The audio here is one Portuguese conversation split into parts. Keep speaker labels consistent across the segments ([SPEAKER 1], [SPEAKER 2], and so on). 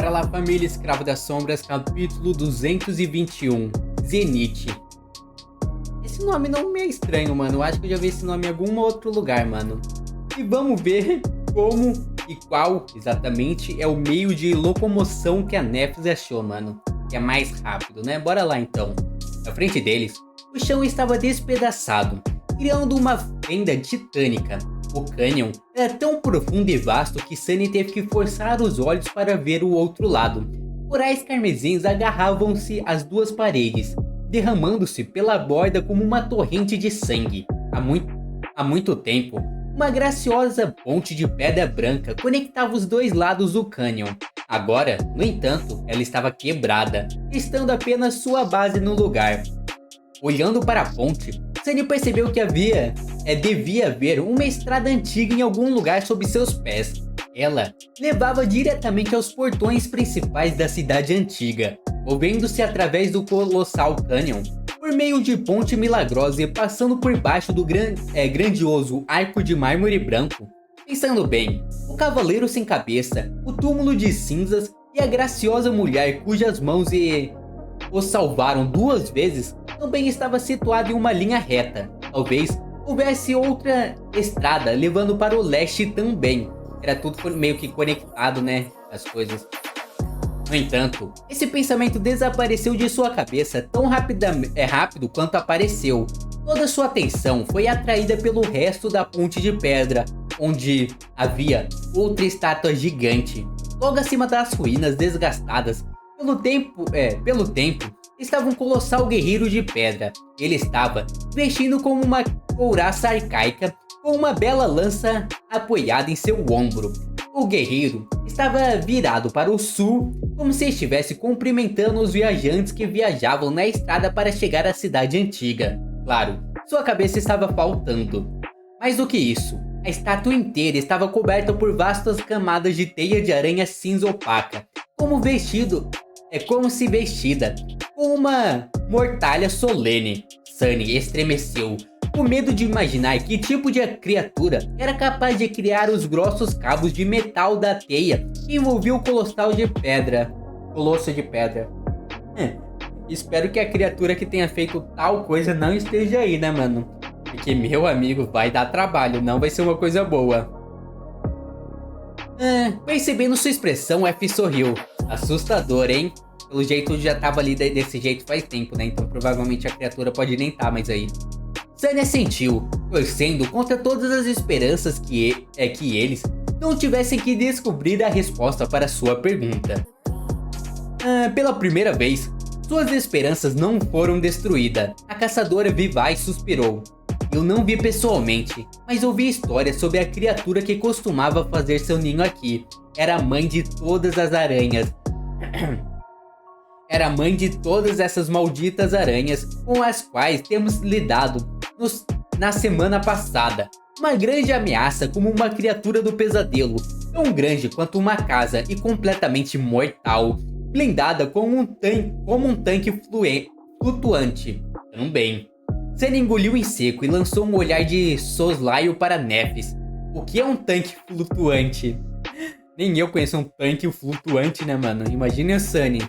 [SPEAKER 1] Bora lá, família, Escravo das Sombras, capítulo 221, Zenith. Esse nome não me é estranho, mano. Eu acho que eu já vi esse nome em algum outro lugar, mano. E vamos ver como e qual exatamente é o meio de locomoção que a Nephis achou, mano. Que é mais rápido, né? Bora lá então. Na frente deles, o chão estava despedaçado, criando uma fenda titânica. O cânion era tão profundo e vasto que Sunny teve que forçar os olhos para ver o outro lado. Corais carmesins agarravam-se às duas paredes, derramando-se pela borda como uma torrente de sangue. Há muito tempo, uma graciosa ponte de pedra branca conectava os dois lados do cânion. Agora, no entanto, ela estava quebrada, estando apenas sua base no lugar. Olhando para a ponte, Sunny percebeu que devia haver uma estrada antiga em algum lugar sob seus pés. Ela levava diretamente aos portões principais da cidade antiga, movendo-se através do colossal cânion, por meio de ponte milagrosa e passando por baixo do grandioso arco de mármore branco. Pensando bem, o cavaleiro sem cabeça, o túmulo de cinzas e a graciosa mulher cujas mãos o salvaram duas vezes também estava situado em uma linha reta. Talvez houvesse outra estrada levando para o leste também. Era tudo meio que conectado, né? As coisas. No entanto, esse pensamento desapareceu de sua cabeça tão rápido quanto apareceu. Toda sua atenção foi atraída pelo resto da ponte de pedra, onde havia outra estátua gigante. Logo acima das ruínas desgastadas pelo tempo, estava um colossal guerreiro de pedra. Ele estava vestindo como uma couraça arcaica, com uma bela lança apoiada em seu ombro. O guerreiro estava virado para o sul, como se estivesse cumprimentando os viajantes que viajavam na estrada para chegar à cidade antiga. Claro, sua cabeça estava faltando. Mais do que isso, a estátua inteira estava coberta por vastas camadas de teia de aranha cinza opaca, como se vestida com uma mortalha solene. Sunny estremeceu, com medo de imaginar que tipo de criatura era capaz de criar os grossos cabos de metal da teia que envolvia o colosso de pedra. Espero que a criatura que tenha feito tal coisa não esteja aí, né, mano? Porque, meu amigo, vai dar trabalho, não vai ser uma coisa boa. Percebendo sua expressão, F sorriu. Assustador, hein? Pelo jeito já tava ali desse jeito faz tempo, né? Então provavelmente a criatura pode nem estar mais aí. Sunny assentiu, torcendo contra todas as esperanças que eles não tivessem que descobrir a resposta para sua pergunta. Pela primeira vez, suas esperanças não foram destruídas. A caçadora vivaz suspirou. Eu não vi pessoalmente, mas ouvi histórias sobre a criatura que costumava fazer seu ninho aqui. Era a mãe de todas as aranhas. Era a mãe de todas essas malditas aranhas com as quais temos lidado na semana passada. Uma grande ameaça como uma criatura do pesadelo, tão grande quanto uma casa e completamente mortal, blindada como um tanque flutuante. Também. Sunny engoliu em seco e lançou um olhar de soslaio para Nephis. O que é um tanque flutuante? Nem eu conheço um tanque flutuante, né, mano? Imagine o Sunny.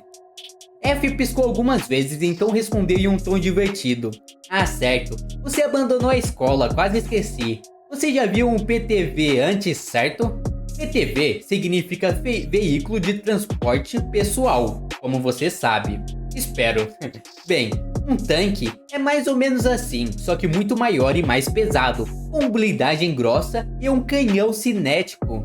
[SPEAKER 1] F piscou algumas vezes e então respondeu em um tom divertido. Ah, certo. Você abandonou a escola, quase esqueci. Você já viu um PTV antes, certo? PTV significa veículo de transporte pessoal, como você sabe. Espero. Bem, um tanque é mais ou menos assim, só que muito maior e mais pesado, com blindagem grossa e um canhão cinético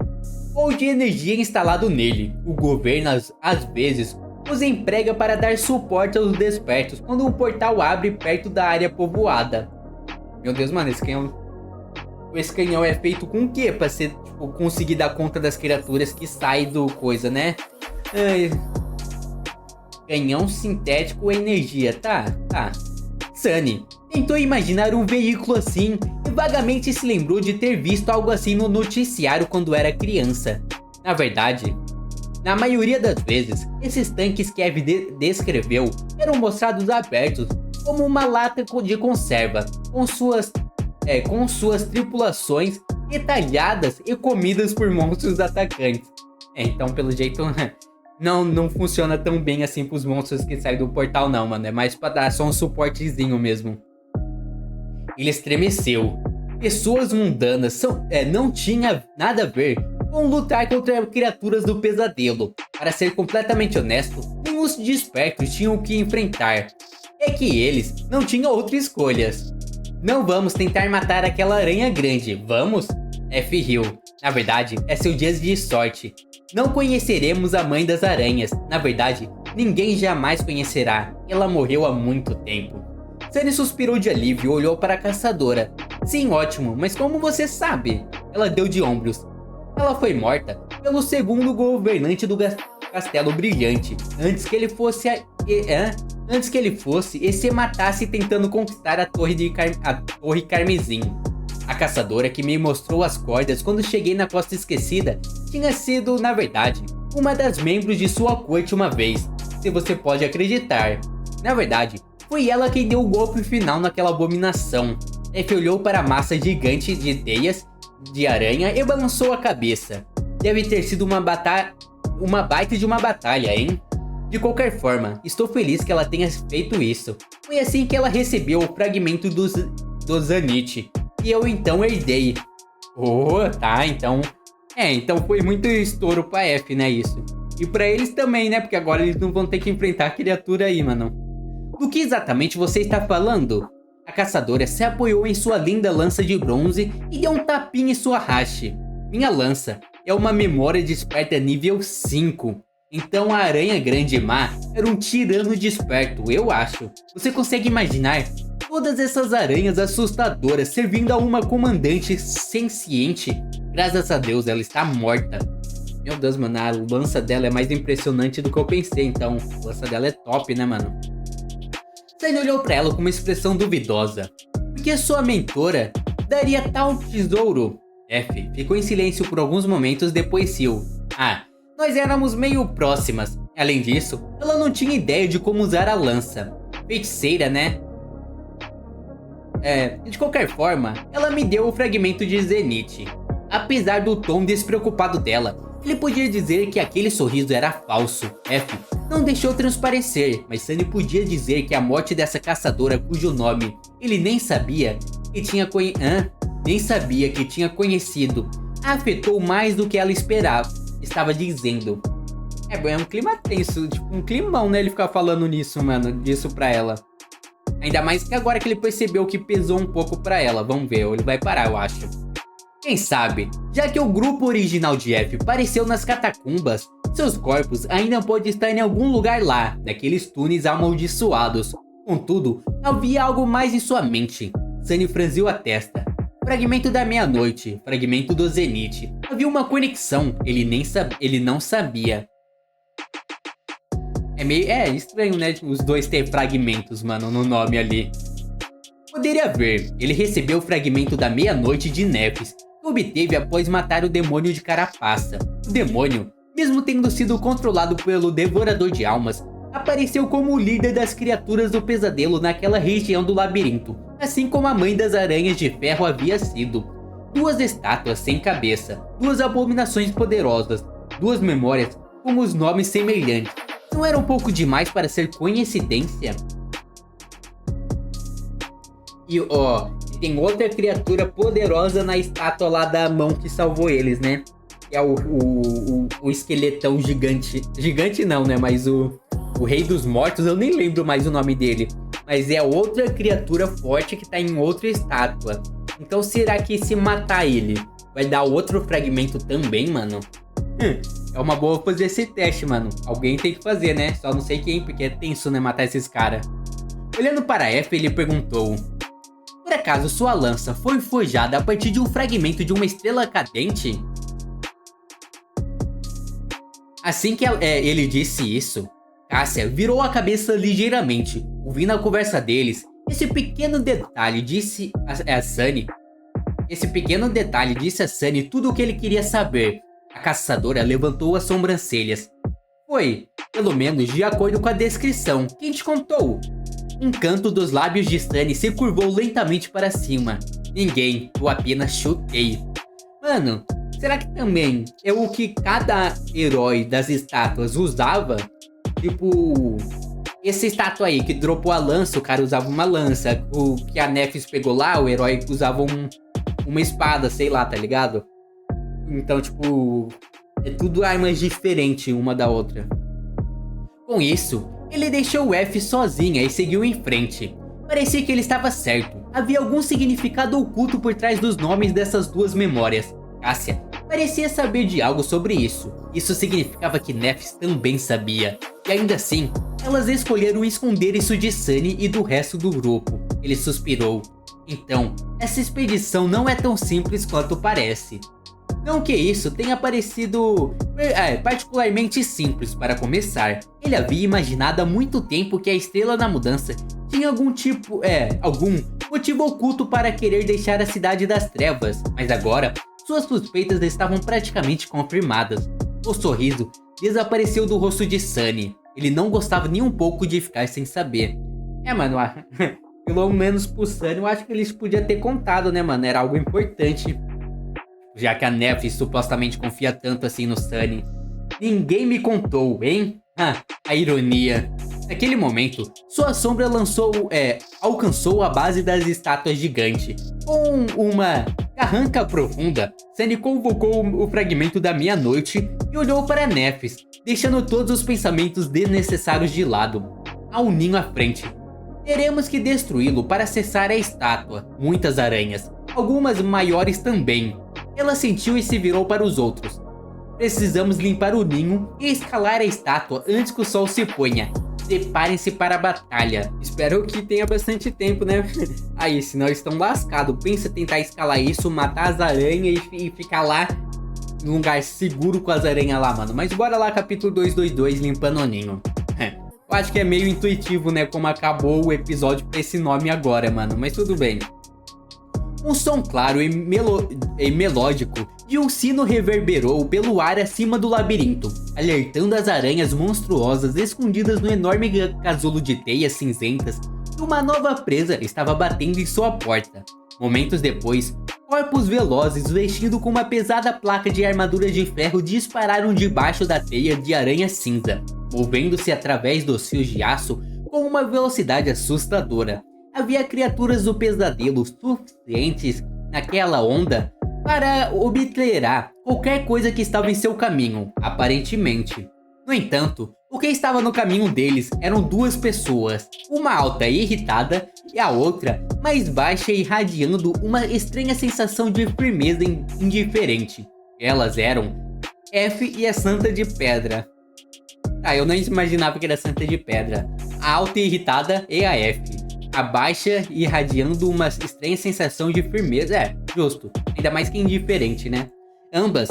[SPEAKER 1] ou de energia instalado nele. O governo às vezes os emprega para dar suporte aos despertos quando um portal abre perto da área povoada. Meu Deus, mano, esse canhão é feito com o quê? Pra você, tipo, conseguir dar conta das criaturas que saem do coisa, né? Canhão sintético energia, tá. Sunny tentou imaginar um veículo assim e vagamente se lembrou de ter visto algo assim no noticiário quando era criança. Na verdade, na maioria das vezes, esses tanques que Eve descreveu eram mostrados abertos como uma lata de conserva, com suas tripulações retalhadas e comidas por monstros atacantes. Então, pelo jeito, não funciona tão bem assim pros monstros que saem do portal não, mano. É mais pra dar só um suportezinho mesmo. Ele estremeceu. Pessoas mundanas não tinha nada a ver com lutar contra criaturas do pesadelo. Para ser completamente honesto, nem os despertos tinham o que enfrentar. É que eles não tinham outras escolhas. Não vamos tentar matar aquela aranha grande, vamos? F riu. Na verdade, é seu dia de sorte. Não conheceremos a mãe das aranhas. Na verdade, ninguém jamais conhecerá. Ela morreu há muito tempo. Sunny suspirou de alívio e olhou para a caçadora. Sim, ótimo, mas como você sabe? Ela deu de ombros. Ela foi morta pelo segundo governante do Castelo Brilhante, antes que ele fosse e se matasse tentando conquistar a Torre Carmesim. A caçadora que me mostrou as cordas quando cheguei na Costa Esquecida tinha sido, na verdade, uma das membros de sua corte uma vez, se você pode acreditar. Na verdade, foi ela quem deu o golpe final naquela abominação. F olhou para a massa gigante de teias de aranha e balançou a cabeça. Deve ter sido uma baita de uma batalha, hein? De qualquer forma, estou feliz que ela tenha feito isso. Foi assim que ela recebeu o fragmento do Zanite, e eu então herdei. Oh, tá, então... então foi muito estouro pra F, né, isso. E pra eles também, né, porque agora eles não vão ter que enfrentar a criatura aí, mano. Do que exatamente você está falando? A caçadora se apoiou em sua linda lança de bronze e deu um tapinha em sua haste. Minha lança é uma memória desperta nível 5. Então a aranha grande má era um tirano desperto, eu acho. Você consegue imaginar todas essas aranhas assustadoras servindo a uma comandante senciente? Graças a Deus ela está morta. Meu Deus, mano, a lança dela é mais impressionante do que eu pensei, então. A lança dela é top, né, mano? Sunny olhou pra ela com uma expressão duvidosa. Por que sua mentora daria tal tesouro? F ficou em silêncio por alguns momentos, depois riu. Nós éramos meio próximas. Além disso, ela não tinha ideia de como usar a lança. Feiticeira, né? De qualquer forma, ela me deu o fragmento de Zenith. Apesar do tom despreocupado dela, ele podia dizer que aquele sorriso era falso. F não deixou transparecer, mas Sunny podia dizer que a morte dessa caçadora cujo nome ele nem sabia que tinha conhecido afetou mais do que ela estava dizendo. É um clima tenso, tipo um climão, né, ele ficar falando disso pra ela. Ainda mais que agora que ele percebeu que pesou um pouco pra ela. Vamos ver, ele vai parar, eu acho. Quem sabe, já que o grupo original de F apareceu nas catacumbas, seus corpos ainda podem estar em algum lugar lá, naqueles túneis amaldiçoados. Contudo, havia algo mais em sua mente. Sunny franziu a testa. Fragmento da meia-noite, fragmento do Zenith. Havia uma conexão, ele não sabia. É meio estranho, né, os dois ter fragmentos, mano, no nome ali. Poderia ver, ele recebeu o fragmento da meia-noite de Nephis, que obteve após matar o demônio de Carapaça. O demônio, mesmo tendo sido controlado pelo Devorador de Almas, apareceu como o líder das criaturas do pesadelo naquela região do labirinto, assim como a mãe das aranhas de ferro havia sido. Duas estátuas sem cabeça, duas abominações poderosas, duas memórias com os nomes semelhantes. Não era um pouco demais para ser coincidência? E tem outra criatura poderosa na estátua lá da mão que salvou eles, né? Que é o esqueletão gigante. Gigante não, né? Mas o Rei dos Mortos, eu nem lembro mais o nome dele. Mas é outra criatura forte que tá em outra estátua. Então será que se matar ele, vai dar outro fragmento também, mano? É uma boa fazer esse teste, mano. Alguém tem que fazer, né? Só não sei quem, porque é tenso, né? Matar esses caras. Olhando para F, ele perguntou: por acaso sua lança foi forjada a partir de um fragmento de uma estrela cadente? Assim que ele disse isso, Cássia virou a cabeça ligeiramente, ouvindo a conversa deles. Esse pequeno detalhe disse a Sunny tudo o que ele queria saber. A caçadora levantou as sobrancelhas. Foi, pelo menos de acordo com a descrição. Quem te contou? Um canto dos lábios de Sunny se curvou lentamente para cima. Ninguém, eu apenas chutei. Mano, Será que também é o que cada herói das estátuas usava? Tipo, essa estátua aí que dropou a lança, o cara usava uma lança. O que a Nephis pegou lá, o herói usava uma espada, sei lá, tá ligado? Então, tipo, é tudo armas diferentes uma da outra. Com isso, ele deixou o F sozinha e seguiu em frente. Parecia que ele estava certo. Havia algum significado oculto por trás dos nomes dessas duas memórias. Cássia parecia saber de algo sobre isso. Isso significava que Nephis também sabia. E ainda assim, elas escolheram esconder isso de Sunny e do resto do grupo. Ele suspirou. Então, essa expedição não é tão simples quanto parece. Não que isso tenha parecido particularmente simples para começar. Ele havia imaginado há muito tempo que a Estrela da Mudança tinha algum motivo oculto para querer deixar a Cidade das Trevas, mas agora suas suspeitas estavam praticamente confirmadas. O sorriso desapareceu do rosto de Sunny. Ele não gostava nem um pouco de ficar sem saber. Mano, pelo menos pro Sunny eu acho que eles podiam ter contado, né, mano? Era algo importante. Já que a Nephis supostamente confia tanto assim no Sunny. Ninguém me contou, hein? A ironia. Naquele momento, sua sombra alcançou a base das estátuas gigantes. Com uma carranca profunda, Sunny convocou o fragmento da meia-noite e olhou para Nephis, deixando todos os pensamentos desnecessários de lado. Há um ninho à frente. Teremos que destruí-lo para acessar a estátua. Muitas aranhas, algumas maiores também. Ela sentiu e se virou para os outros. Precisamos limpar o ninho e escalar a estátua antes que o sol se ponha. Preparem-se para a batalha. Espero que tenha bastante tempo, né? Aí, senão estão lascados. Pensa tentar escalar isso, matar as aranhas e ficar lá num lugar seguro com as aranhas lá, mano. Mas bora lá, capítulo 222, limpando o ninho. Eu acho que é meio intuitivo, né? Como acabou o episódio pra esse nome agora, mano. Mas tudo bem. Um som claro e melódico de um sino reverberou pelo ar acima do labirinto, alertando as aranhas monstruosas escondidas no enorme casulo de teias cinzentas que uma nova presa estava batendo em sua porta. Momentos depois, corpos velozes vestidos com uma pesada placa de armadura de ferro dispararam debaixo da teia de aranha cinza, movendo-se através dos fios de aço com uma velocidade assustadora. Havia criaturas do pesadelo suficientes naquela onda para obliterar qualquer coisa que estava em seu caminho, aparentemente. No entanto, o que estava no caminho deles eram duas pessoas, uma alta e irritada e a outra mais baixa e irradiando uma estranha sensação de firmeza indiferente. Elas eram F e a Santa de Pedra. Eu não imaginava que era Santa de Pedra. A alta e irritada e a F. A baixa irradiando uma estranha sensação de firmeza. Justo. Ainda mais que indiferente, né? Ambas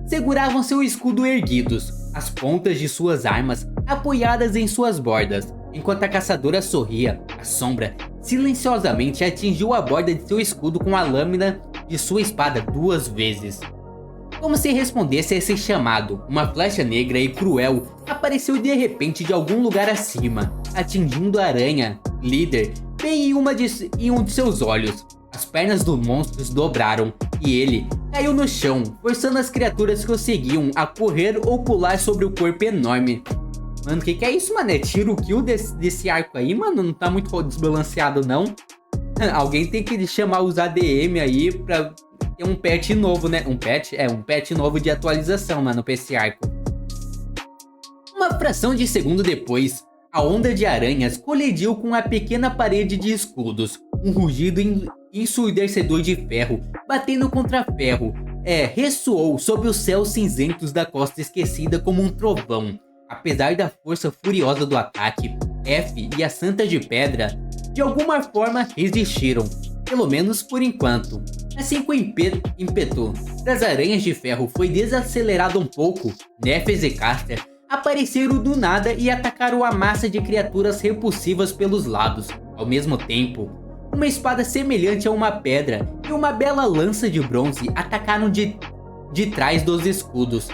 [SPEAKER 1] seguravam seu escudo erguidos, as pontas de suas armas apoiadas em suas bordas. Enquanto a caçadora sorria, a sombra silenciosamente atingiu a borda de seu escudo com a lâmina de sua espada 2 vezes. Como se respondesse a esse chamado, uma flecha negra e cruel apareceu de repente de algum lugar acima, atingindo a aranha líder bem em um de seus olhos. As pernas do monstro se dobraram e ele caiu no chão, forçando as criaturas que o seguiam a correr ou pular sobre o corpo enorme. Mano, que é isso, mano? É tiro kill desse arco aí, mano? Não tá muito desbalanceado, não? Alguém tem que chamar os ADM aí pra ter um patch novo, né? Um patch novo de atualização, mano, pra esse arco. Uma fração de segundo depois, a onda de aranhas colidiu com a pequena parede de escudos. Um rugido ensurdecedor de ferro, batendo contra ferro, ressoou sob os céus cinzentos da costa esquecida como um trovão. Apesar da força furiosa do ataque, F e a Santa de Pedra, de alguma forma, resistiram. Pelo menos por enquanto. Assim que o ímpeto das aranhas de ferro foi desacelerado um pouco, Nephis e Caster apareceram do nada e atacaram a massa de criaturas repulsivas pelos lados. Ao mesmo tempo, uma espada semelhante a uma pedra e uma bela lança de bronze atacaram de trás dos escudos.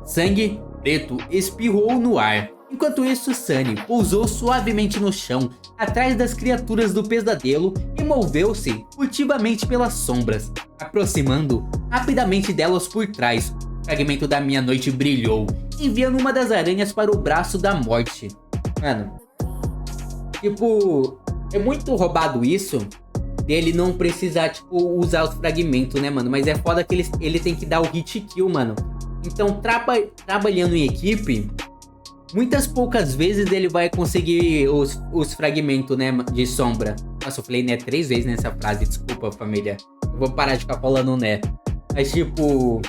[SPEAKER 1] Sangue preto espirrou no ar. Enquanto isso, Sunny pousou suavemente no chão, atrás das criaturas do pesadelo e moveu-se furtivamente pelas sombras, aproximando rapidamente delas por trás. O fragmento da meia-noite brilhou, enviando uma das aranhas para o braço da morte. Mano, tipo, é muito roubado isso, dele não precisar, tipo, usar os fragmentos, né, mano? Mas é foda que ele tem que dar o hit kill, mano. Então, trabalhando em equipe, muitas poucas vezes ele vai conseguir os fragmentos, né, de sombra. Nossa, eu falei né 3 vezes nessa frase, desculpa, família. Eu vou parar de ficar falando né. Mas, tipo,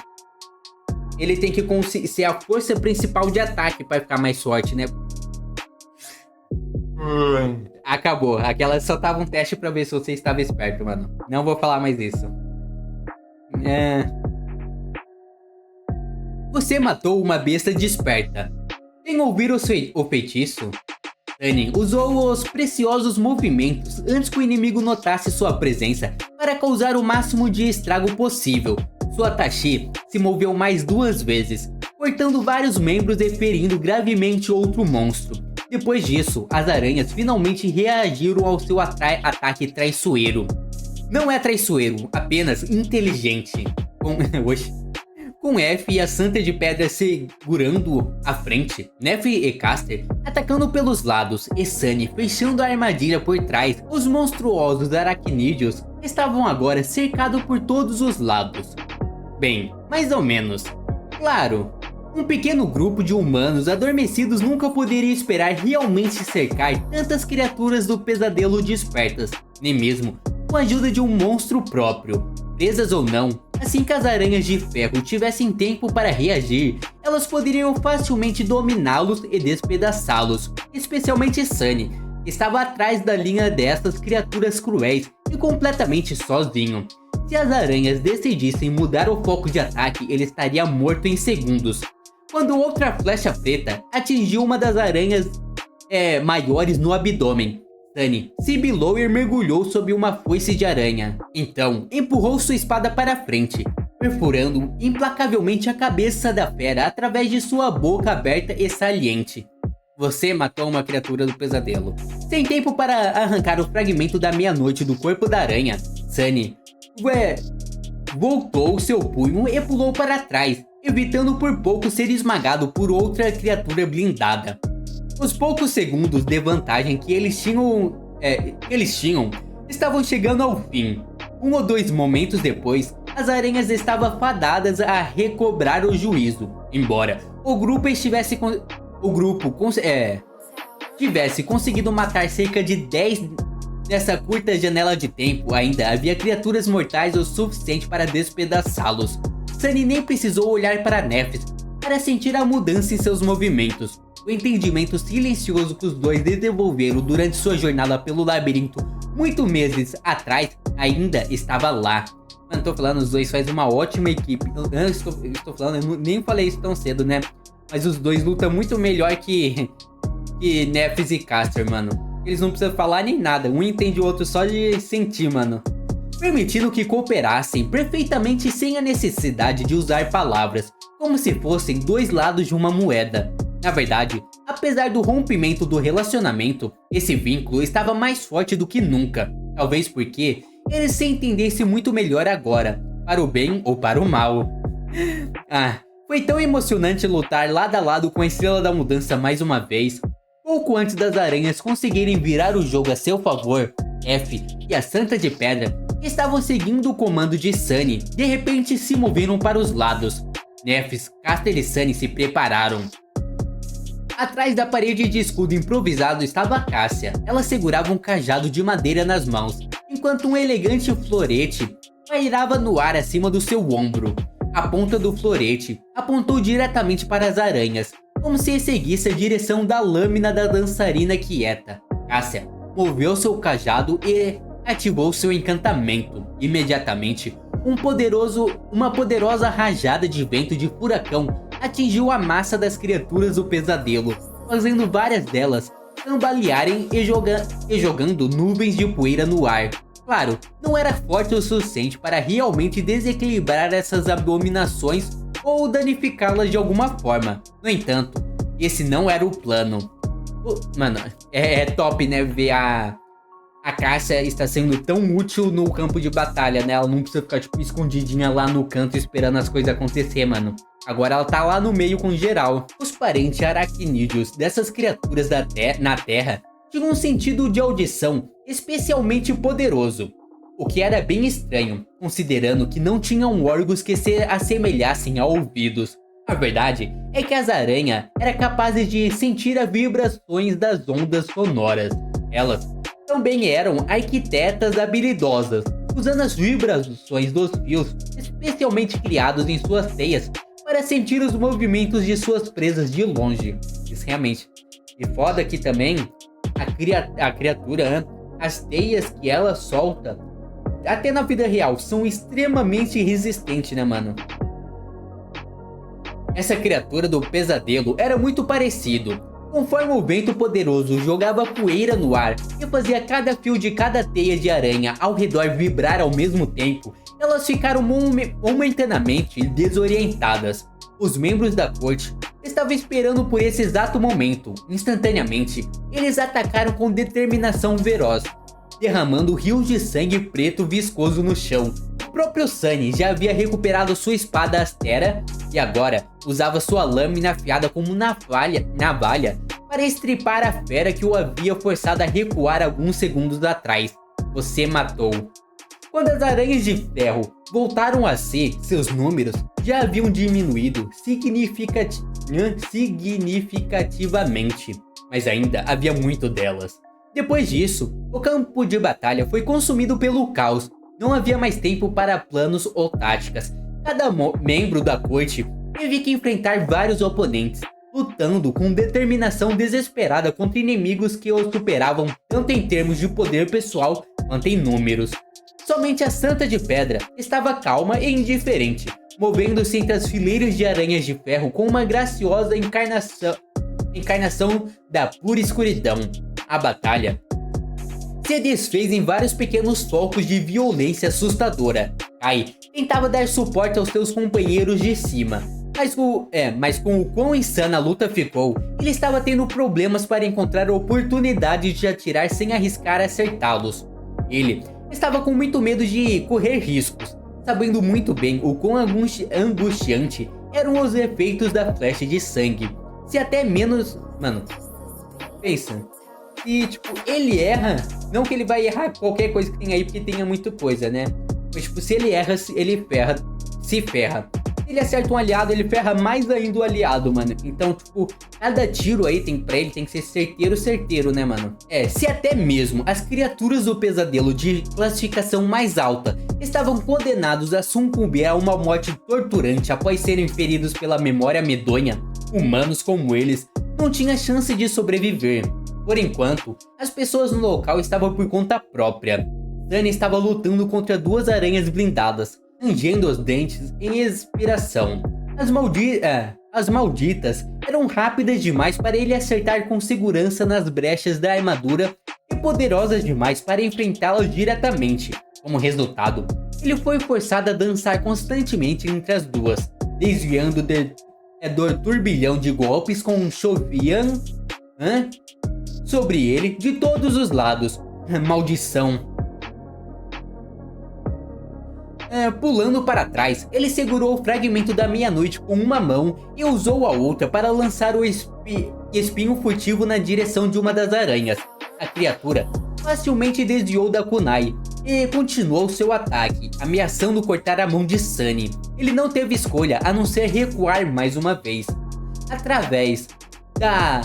[SPEAKER 1] ele tem que ser a força principal de ataque pra ficar mais forte, né? Acabou. Aquela só tava um teste pra ver se você estava esperto, mano. Não vou falar mais isso. Você matou uma besta desperta. Sem ouvir o feitiço, Sunny usou os preciosos movimentos antes que o inimigo notasse sua presença para causar o máximo de estrago possível. Sua Tachi se moveu mais 2 vezes, cortando vários membros e ferindo gravemente outro monstro. Depois disso, as aranhas finalmente reagiram ao seu ataque traiçoeiro. Não é traiçoeiro, apenas inteligente. Com F e a Santa de Pedra segurando à frente, Nef e Caster atacando pelos lados e Sunny fechando a armadilha por trás, os monstruosos aracnídeos estavam agora cercados por todos os lados. Bem, mais ou menos. Claro, um pequeno grupo de humanos adormecidos nunca poderia esperar realmente cercar tantas criaturas do pesadelo despertas, nem mesmo com a ajuda de um monstro próprio. Presas ou não, assim que as aranhas de ferro tivessem tempo para reagir, elas poderiam facilmente dominá-los e despedaçá-los, especialmente Sunny, que estava atrás da linha dessas criaturas cruéis e completamente sozinho. Se as aranhas decidissem mudar o foco de ataque, ele estaria morto em segundos. Quando outra flecha preta atingiu uma das aranhas maiores no abdômen, Sunny sibilou e mergulhou sob uma foice de aranha. Então, empurrou sua espada para frente, perfurando implacavelmente a cabeça da fera através de sua boca aberta e saliente. Você matou uma criatura do pesadelo. Sem tempo para arrancar o fragmento da meia-noite do corpo da aranha, Sunny voltou seu punho e pulou para trás, evitando por pouco ser esmagado por outra criatura blindada. Os poucos segundos de vantagem que eles tinham estavam chegando ao fim. 1 ou 2 momentos depois, as aranhas estavam fadadas a recobrar o juízo. Embora o grupo tivesse conseguido matar cerca de 10 nessa curta janela de tempo, ainda havia criaturas mortais o suficiente para despedaçá-los. Sunny nem precisou olhar para Nefs para sentir a mudança em seus movimentos. O entendimento silencioso que os dois desenvolveram durante sua jornada pelo labirinto muitos meses atrás ainda estava lá. Mano, tô falando, os dois fazem uma ótima equipe. Eu estou falando, eu nem falei isso tão cedo, né? Mas os dois lutam muito melhor que Nefs e Caster, mano. Eles não precisam falar nem nada, um entende o outro só de sentir, mano. Permitindo que cooperassem perfeitamente sem a necessidade de usar palavras, como se fossem 2 lados de uma moeda. Na verdade, apesar do rompimento do relacionamento, esse vínculo estava mais forte do que nunca. Talvez porque eles se entendessem muito melhor agora, para o bem ou para o mal. Foi tão emocionante lutar lado a lado com a Estrela da Mudança mais uma vez. Pouco antes das aranhas conseguirem virar o jogo a seu favor, F e a Santa de Pedra estavam seguindo o comando de Sunny, de repente se moveram para os lados. Nefs, Caster e Sunny se prepararam. Atrás da parede de escudo improvisado estava Cássia. Ela segurava um cajado de madeira nas mãos, enquanto um elegante florete pairava no ar acima do seu ombro. A ponta do florete apontou diretamente para as aranhas, como se seguisse a direção da lâmina da dançarina quieta. Cássia moveu seu cajado e ativou seu encantamento. Imediatamente, uma poderosa rajada de vento de furacão atingiu a massa das criaturas do pesadelo, fazendo várias delas cambalearem e jogando nuvens de poeira no ar. Claro, não era forte o suficiente para realmente desequilibrar essas abominações ou danificá-las de alguma forma. No entanto, esse não era o plano. Mano, é top, né, ver a Cássia está sendo tão útil no campo de batalha, né? Ela não precisa ficar, tipo, escondidinha lá no canto esperando as coisas acontecer, mano. Agora ela tá lá no meio com geral. Os parentes aracnídeos dessas criaturas na Terra tinham um sentido de audição especialmente poderoso. O que era bem estranho, considerando que não tinham órgãos que se assemelhassem a ouvidos. A verdade é que as aranhas eram capazes de sentir as vibrações das ondas sonoras. Elas também eram arquitetas habilidosas, usando as vibrações dos fios especialmente criados em suas teias para sentir os movimentos de suas presas de longe. Isso realmente. E foda que também a criatura, né? As teias que ela solta, até na vida real, são extremamente resistentes, né, mano? Essa criatura do pesadelo era muito parecido. Conforme o vento poderoso jogava poeira no ar e fazia cada fio de cada teia de aranha ao redor vibrar ao mesmo tempo, elas ficaram momentaneamente desorientadas. Os membros da corte estavam esperando por esse exato momento. Instantaneamente, eles atacaram com determinação veroz, derramando rios de sangue preto viscoso no chão. O próprio Sunny já havia recuperado sua espada Astera e agora usava sua lâmina afiada como navalha para estripar a fera que o havia forçado a recuar alguns segundos atrás. Você matou. Quando as aranhas de ferro voltaram a si, seus números já haviam diminuído significativamente, mas ainda havia muito delas. Depois disso, o campo de batalha foi consumido pelo caos. Não havia mais tempo para planos ou táticas. Cada membro da corte teve que enfrentar vários oponentes, lutando com determinação desesperada contra inimigos que os superavam tanto em termos de poder pessoal quanto em números. Somente a Santa de Pedra estava calma e indiferente, movendo-se entre as fileiras de aranhas de ferro com uma graciosa encarnação da pura escuridão. A batalha se desfez em vários pequenos focos de violência assustadora. Kai tentava dar suporte aos seus companheiros de cima, mas com o quão insana a luta ficou, ele estava tendo problemas para encontrar oportunidades de atirar sem arriscar acertá-los. Ele estava com muito medo de correr riscos, sabendo muito bem o quão angustiante eram os efeitos da flecha de sangue. Se até menos... Mano, pensa... E, tipo, ele erra, não que ele vai errar qualquer coisa que tem aí, porque tenha muita coisa, né? Mas, tipo, se ele erra, ele se ferra. Se ele acerta um aliado, ele ferra mais ainda o aliado, mano. Então, tipo, cada tiro aí pra ele tem que ser certeiro, né, mano? Se até mesmo as criaturas do pesadelo de classificação mais alta estavam condenados a sucumbir a uma morte torturante após serem feridos pela memória medonha, humanos como eles não tinham chance de sobreviver. Por enquanto, as pessoas no local estavam por conta própria. Sunny estava lutando contra duas aranhas blindadas, rangendo os dentes em expiração. As malditas eram rápidas demais para ele acertar com segurança nas brechas da armadura e poderosas demais para enfrentá-las diretamente. Como resultado, ele foi forçado a dançar constantemente entre as duas, desviando do turbilhão de golpes com choviam sobre ele de todos os lados. Maldição. Pulando para trás, ele segurou o fragmento da meia-noite com uma mão e usou a outra para lançar o espinho furtivo na direção de uma das aranhas. A criatura facilmente desviou da kunai e continuou seu ataque, ameaçando cortar a mão de Sunny. Ele não teve escolha a não ser recuar mais uma vez. Através da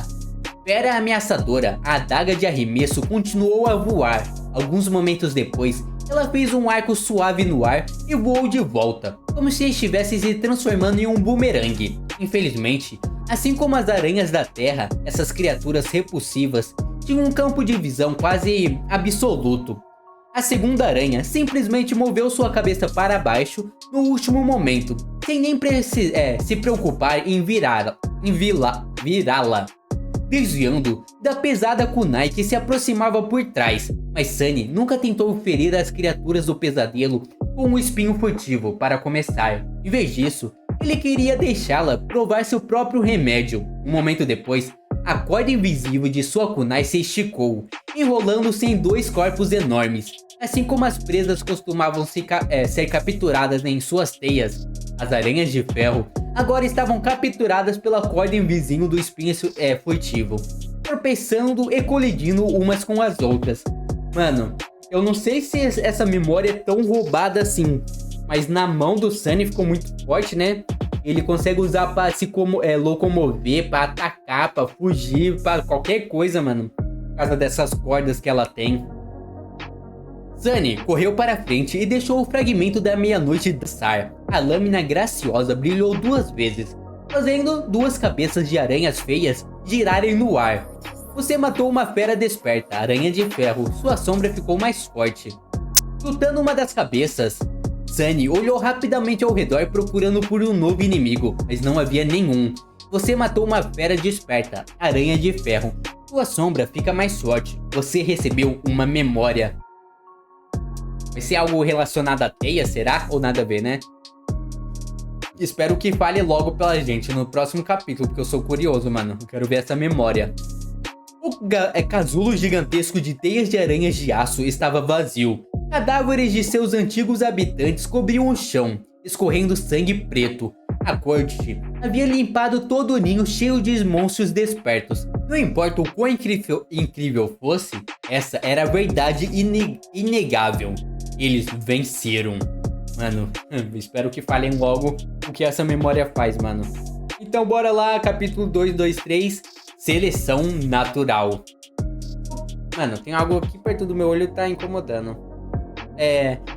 [SPEAKER 1] fera ameaçadora, a adaga de arremesso continuou a voar. Alguns momentos depois, ela fez um arco suave no ar e voou de volta, como se estivesse se transformando em um bumerangue. Infelizmente, assim como as aranhas da terra, essas criaturas repulsivas tinham um campo de visão quase absoluto. A segunda aranha simplesmente moveu sua cabeça para baixo no último momento, sem nem se preocupar em virá-la, desviando da pesada kunai que se aproximava por trás. Mas Sunny nunca tentou ferir as criaturas do pesadelo com um espinho furtivo para começar. Em vez disso, ele queria deixá-la provar seu próprio remédio. Um momento depois, a corda invisível de sua kunai se esticou, enrolando-se em dois corpos enormes. Assim como as presas costumavam ser capturadas em suas teias, as aranhas de ferro agora estavam capturadas pela corda invisível do espinho furtivo, tropeçando e colidindo umas com as outras. Mano, eu não sei se essa memória é tão roubada assim, mas na mão do Sunny ficou muito forte, né? Ele consegue usar pra se locomover, pra atacar, pra fugir, pra qualquer coisa, mano. Por causa dessas cordas que ela tem. Sunny correu para frente e deixou o fragmento da meia-noite dançar. A lâmina graciosa brilhou duas vezes, fazendo duas cabeças de aranhas feias girarem no ar. Você matou uma fera desperta, aranha de ferro. Sua sombra ficou mais forte. Chutando uma das cabeças, Sunny olhou rapidamente ao redor procurando por um novo inimigo, mas não havia nenhum. Você matou uma fera desperta, aranha de ferro. Sua sombra fica mais forte. Você recebeu uma memória. Vai ser algo relacionado à teia, será? Ou nada a ver, né? Espero que fale logo pela gente no próximo capítulo, porque eu sou curioso, mano. Eu quero ver essa memória. O casulo gigantesco de teias de aranhas de aço estava vazio. Cadáveres de seus antigos habitantes cobriam o chão, escorrendo sangue preto. A corte havia limpado todo o ninho cheio de monstros despertos. Não importa o quão incrível fosse, essa era a verdade inegável. Eles venceram. Mano, espero que falem logo o que essa memória faz, mano. Então bora lá, capítulo 223, Seleção Natural. Mano, tem algo aqui perto do meu olho que tá incomodando.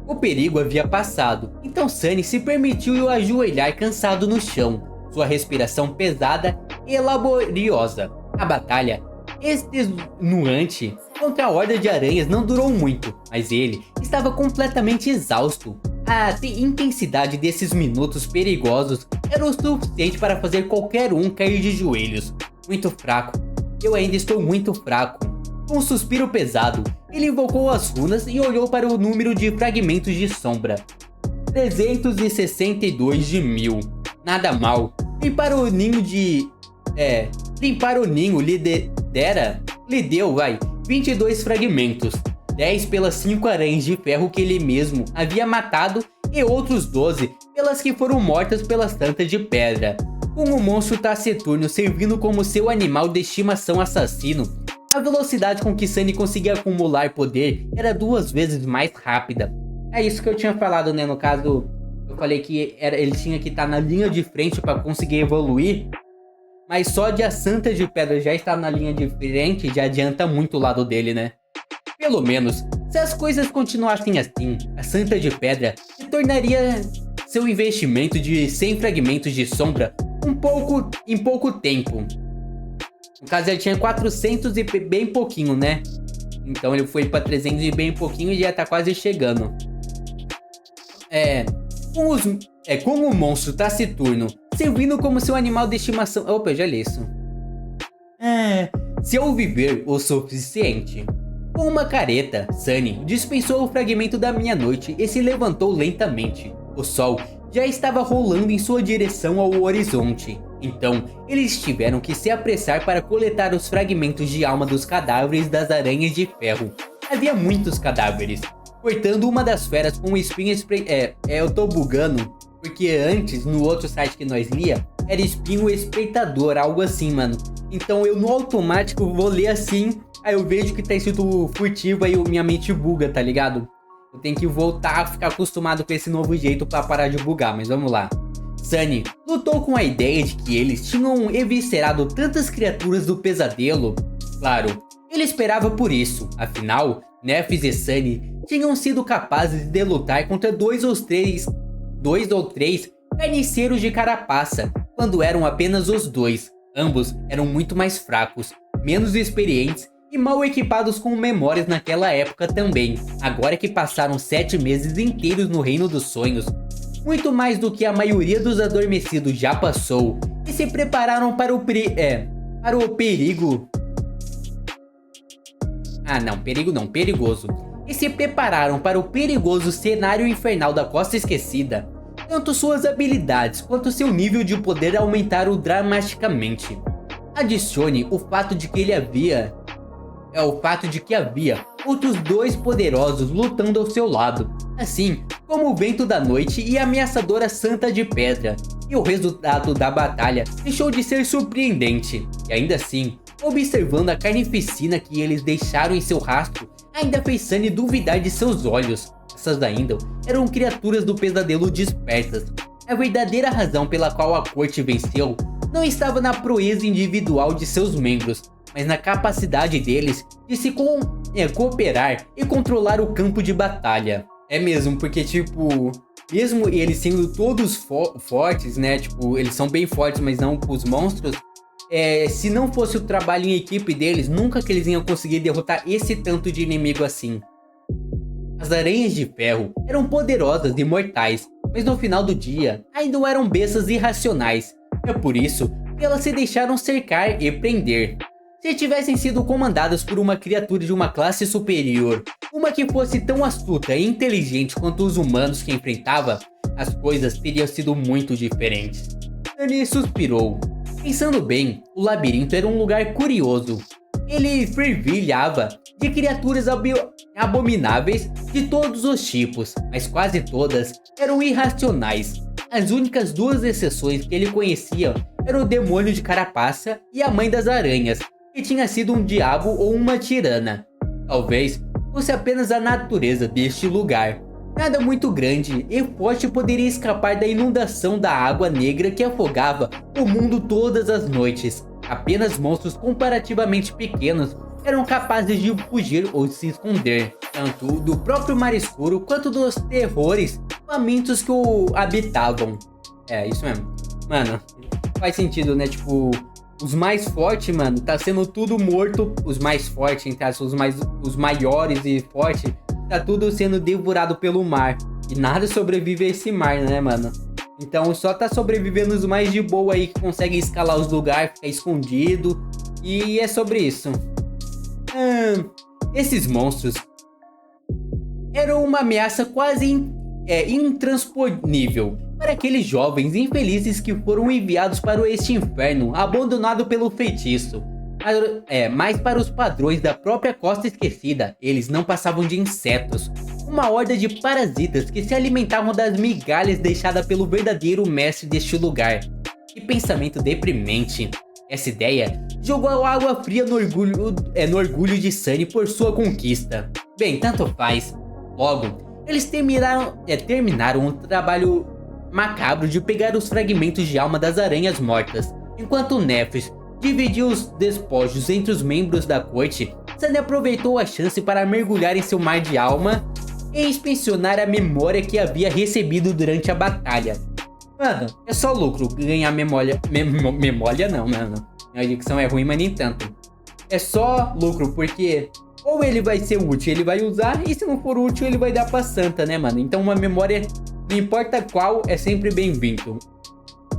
[SPEAKER 1] O perigo havia passado, então Sunny se permitiu ajoelhar cansado no chão, sua respiração pesada e laboriosa. A batalha extenuante contra a horda de aranhas não durou muito, mas ele estava completamente exausto. A intensidade desses minutos perigosos era o suficiente para fazer qualquer um cair de joelhos. Muito fraco. Eu ainda estou muito fraco. Com um suspiro pesado, ele invocou as runas e olhou para o número de fragmentos de sombra. 362 de 1000. Nada mal. Limpar o ninho lhe deu 22 fragmentos. 10 pelas 5 aranhas de ferro que ele mesmo havia matado e outros 12 pelas que foram mortas pelas tantas de pedra. Com o monstro taciturno servindo como seu animal de estimação assassino, a velocidade com que Sunny conseguia acumular poder era 2 vezes mais rápida. É isso que eu tinha falado, né? No caso, eu falei que ele tinha que estar na linha de frente para conseguir evoluir. Mas só de a Santa de Pedra já estar na linha de frente já adianta muito o lado dele, né? Pelo menos, se as coisas continuassem assim, a Santa de Pedra se tornaria seu investimento de 100 fragmentos de sombra em pouco tempo. No caso, ele tinha 400 e bem pouquinho, né? Então ele foi pra 300 e bem pouquinho e já tá quase chegando. Com o monstro taciturno servindo como seu animal de estimação... Opa, eu já li isso. Se eu viver o suficiente... Com uma careta, Sunny dispensou o fragmento da meia-noite e se levantou lentamente. O sol já estava rolando em sua direção ao horizonte. Então, eles tiveram que se apressar para coletar os fragmentos de alma dos cadáveres das aranhas de ferro. Havia muitos cadáveres. Cortando uma das feras com um espinho eu tô bugando, porque antes, no outro site que nós lia, era espinho espreitador, algo assim, mano. Então eu no automático vou ler assim, aí eu vejo que tá escrito furtivo, aí minha mente buga, tá ligado? Eu tenho que voltar a ficar acostumado com esse novo jeito pra parar de bugar, mas vamos lá. Sunny lutou com a ideia de que eles tinham eviscerado tantas criaturas do pesadelo. Claro, ele esperava por isso, afinal, Nephis e Sunny tinham sido capazes de lutar contra dois ou três carniceiros de carapaça, quando eram apenas os dois. Ambos eram muito mais fracos, menos experientes e mal equipados com memórias naquela época também. Agora que passaram 7 meses inteiros no Reino dos Sonhos, muito mais do que a maioria dos adormecidos já passou, e se prepararam para o perigo. Perigoso. E se prepararam para o perigoso cenário infernal da Costa Esquecida. tanto suas habilidades quanto seu nível de poder aumentaram dramaticamente. Adicione o fato de que havia outros dois poderosos lutando ao seu lado, assim como o Vento da Noite e a ameaçadora Santa de Pedra, e o resultado da batalha deixou de ser surpreendente, e ainda assim, observando a carnificina que eles deixaram em seu rastro, ainda fez Sunny duvidar de seus olhos. Essas ainda eram criaturas do pesadelo despertas. A verdadeira razão pela qual a corte venceu não estava na proeza individual de seus membros, mas na capacidade deles de se cooperar e controlar o campo de batalha. É mesmo, porque tipo, mesmo eles sendo todos fortes, né, tipo, eles são bem fortes, mas não os monstros, se não fosse o trabalho em equipe deles, nunca que eles iam conseguir derrotar esse tanto de inimigo assim. As aranhas de ferro eram poderosas e mortais, mas no final do dia, ainda eram bestas irracionais. É por isso que elas se deixaram cercar e prender. Se tivessem sido comandadas por uma criatura de uma classe superior, uma que fosse tão astuta e inteligente quanto os humanos que enfrentava, as coisas teriam sido muito diferentes. Sunny suspirou. Pensando bem, o labirinto era um lugar curioso. Ele fervilhava de criaturas abomináveis de todos os tipos, mas quase todas eram irracionais. As únicas duas exceções que ele conhecia eram o demônio de carapaça e a mãe das aranhas, que tinha sido um diabo ou uma tirana. Talvez fosse apenas a natureza deste lugar. Nada muito grande e forte poderia escapar da inundação da água negra que afogava o mundo todas as noites. Apenas monstros comparativamente pequenos eram capazes de fugir ou se esconder, tanto do próprio mar escuro quanto dos terrores famintos que o habitavam. É, isso mesmo. Mano, faz sentido, né? Tipo, os mais fortes, mano, tá sendo tudo morto. Os mais fortes, entre aspas, os maiores e fortes, tá tudo sendo devorado pelo mar. E nada sobrevive a esse mar, né, mano? Então só tá sobrevivendo os mais de boa aí, que conseguem escalar os lugares, ficar escondido. E é sobre isso. Esses monstros eram uma ameaça quase intransponível para aqueles jovens infelizes que foram enviados para este inferno, abandonado pelo feitiço. Mas para os padrões da própria Costa Esquecida, eles não passavam de insetos. Uma horda de parasitas que se alimentavam das migalhas deixadas pelo verdadeiro mestre deste lugar. Que pensamento deprimente. Essa ideia jogou água fria no orgulho de Sunny por sua conquista. Bem, tanto faz. Logo, eles terminaram o trabalho macabro de pegar os fragmentos de alma das aranhas mortas. Enquanto Nephis dividiu os despojos entre os membros da corte, Sunny aproveitou a chance para mergulhar em seu mar de alma e inspecionar a memória que havia recebido durante a batalha. Mano, é só lucro ganhar memória. Memória não, mano. A dicção é ruim, mas nem tanto. É só lucro, porque ou ele vai ser útil, ele vai usar, e se não for útil, ele vai dar pra santa, né, mano? Então uma memória, não importa qual, é sempre bem-vindo.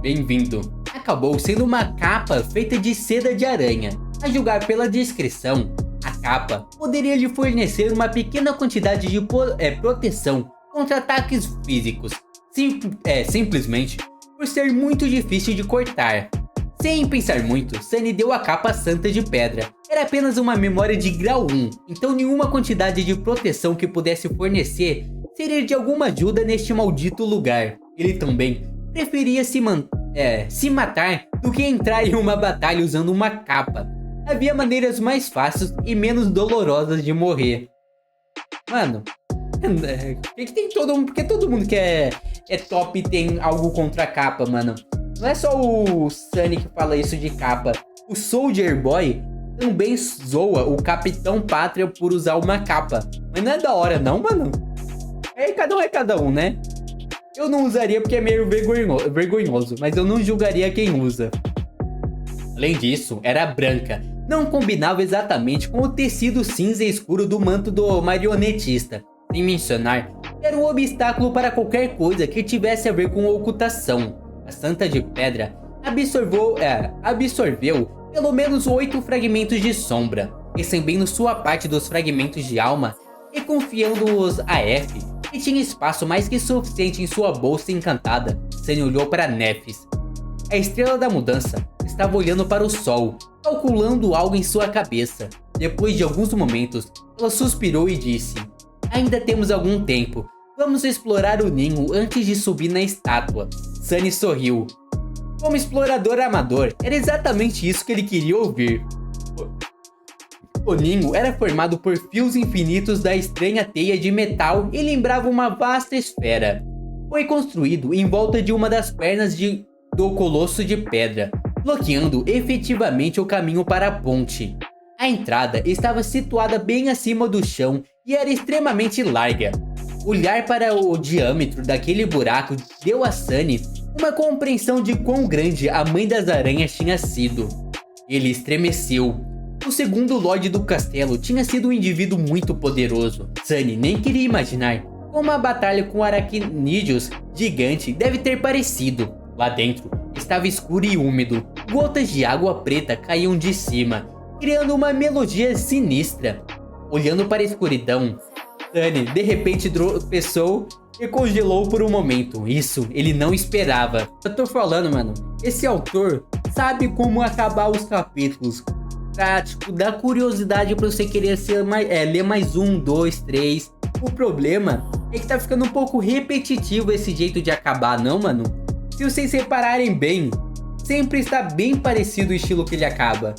[SPEAKER 1] Bem-vindo. Acabou sendo uma capa feita de seda de aranha. A julgar pela descrição, a capa poderia lhe fornecer uma pequena quantidade de proteção contra ataques físicos. Simplesmente por ser muito difícil de cortar. Sem pensar muito, Sunny deu a capa santa de pedra. Era apenas uma memória de grau 1, então nenhuma quantidade de proteção que pudesse fornecer seria de alguma ajuda neste maldito lugar. Ele também preferia se matar do que entrar em uma batalha usando uma capa. Havia maneiras mais fáceis e menos dolorosas de morrer. Mano, que tem todo mundo, porque todo mundo que é top tem algo contra a capa, mano. Não é só o Sunny que fala isso de capa. O Soldier Boy também zoa o Capitão Pátria por usar uma capa. Mas não é da hora não, mano. Cada um é cada um, né? Eu não usaria porque é meio vergonhoso, mas eu não julgaria quem usa. Além disso, era branca. Não combinava exatamente com o tecido cinza escuro do manto do marionetista. Sem mencionar, era um obstáculo para qualquer coisa que tivesse a ver com ocultação. A Santa de Pedra absorveu pelo menos 8 fragmentos de sombra, recebendo sua parte dos fragmentos de alma e confiando-os a F. e tinha espaço mais que suficiente em sua bolsa encantada. Sunny olhou para Nefis. A estrela da mudança estava olhando para o sol, calculando algo em sua cabeça. Depois de alguns momentos, ela suspirou e disse: ainda temos algum tempo. Vamos explorar o ninho antes de subir na estátua. Sunny sorriu. Como explorador amador, era exatamente isso que ele queria ouvir. O ninho era formado por fios infinitos da estranha teia de metal e lembrava uma vasta esfera. Foi construído em volta de uma das pernas do colosso de pedra, bloqueando efetivamente o caminho para a ponte. A entrada estava situada bem acima do chão e era extremamente larga. Olhar para o diâmetro daquele buraco deu a Sunny uma compreensão de quão grande a Mãe das Aranhas tinha sido. Ele estremeceu. O segundo Lorde do castelo tinha sido um indivíduo muito poderoso. Sunny nem queria imaginar como a batalha com aracnídeos gigante deve ter parecido. Lá dentro estava escuro e úmido. Gotas de água preta caíam de cima, criando uma melodia sinistra. Olhando para a escuridão, Sunny de repente tropeçou e congelou por um momento. Isso ele não esperava. Eu tô falando, mano, esse autor sabe como acabar os capítulos pra, tipo, dar curiosidade pra você querer ler mais um, dois, três. O problema é que tá ficando um pouco repetitivo esse jeito de acabar, não, mano? Se vocês repararem bem, sempre está bem parecido o estilo que ele acaba.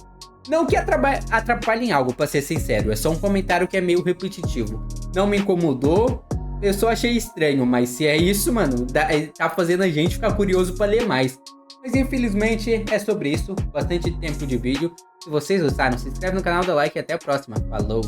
[SPEAKER 1] Não que atrapalhe em algo, pra ser sincero, é só um comentário que é meio repetitivo. Não me incomodou, eu só achei estranho, mas se é isso, mano, tá fazendo a gente ficar curioso pra ler mais. Mas infelizmente é sobre isso, bastante tempo de vídeo. Se vocês gostaram, se inscreve no canal, dá like e até a próxima. Falou!